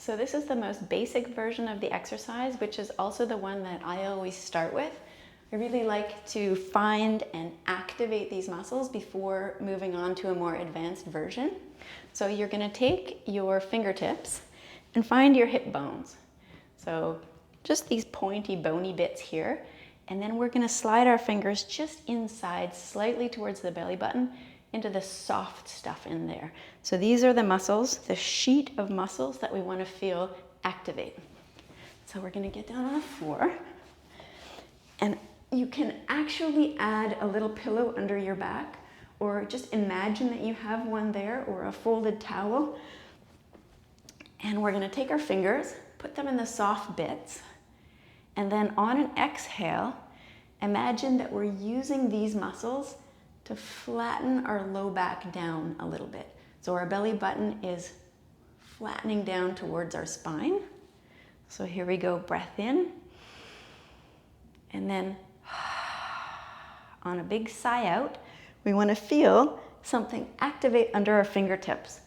So this is the most basic version of the exercise, which is also the one that I always start with. I really like to find and activate these muscles before moving on to a more advanced version. So you're going to take your fingertips and find your hip bones. So just these pointy, bony bits here. And then we're going to slide our fingers just inside, slightly towards the belly button, into the soft stuff in there. So these are the muscles, the sheet of muscles that we want to feel activate. So we're going to get down on the floor. And you can actually add a little pillow under your back, or just imagine that you have one there, or a folded towel. And we're going to take our fingers, put them in the soft bits, and then on an exhale, imagine that we're using these muscles to flatten our low back down a little bit. So our belly button is flattening down towards our spine. So here we go, breath in. And then on a big sigh out, we want to feel something activate under our fingertips.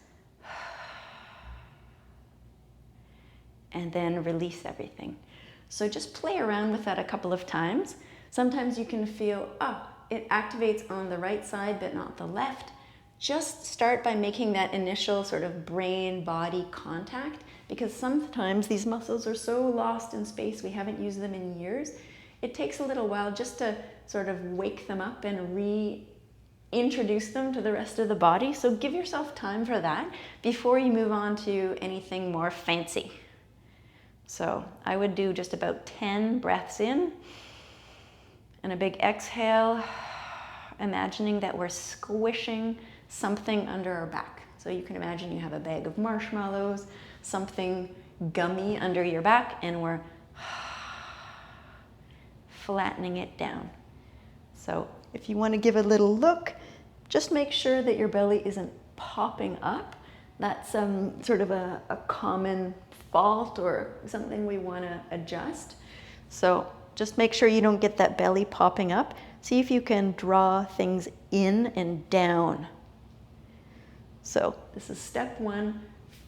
And then release everything. So just play around with that a couple of times. Sometimes you can feel, oh, it activates on the right side but not the left. Just start by making that initial sort of brain-body contact, because sometimes these muscles are so lost in space, we haven't used them in years. It takes a little while just to sort of wake them up and reintroduce them to the rest of the body. So give yourself time for that before you move on to anything more fancy. So I would do just about 10 breaths in and a big exhale, imagining that we're squishing something under our back. So you can imagine you have a bag of marshmallows, something gummy under your back, and we're flattening it down. So if you want to give a little look, just make sure that your belly isn't popping up. That's sort of a common fault or something we want to adjust. So just make sure you don't get that belly popping up. See if you can draw things in and down. So this is step one,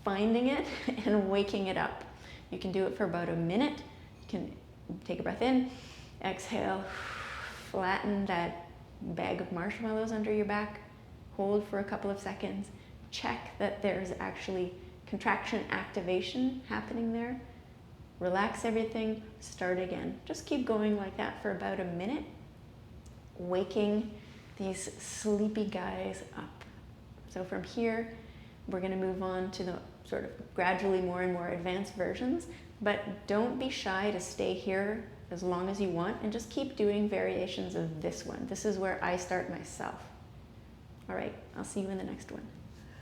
finding it and waking it up. You can do it for about a minute. You can take a breath in, exhale, flatten that bag of marshmallows under your back, hold for a couple of seconds, check that there's actually contraction activation happening there. Relax everything, start again. Just keep going like that for about a minute, waking these sleepy guys up. So from here, we're going to move on to the sort of gradually more and more advanced versions, but don't be shy to stay here as long as you want and just keep doing variations of this one. This is where I start myself. All right, I'll see you in the next one.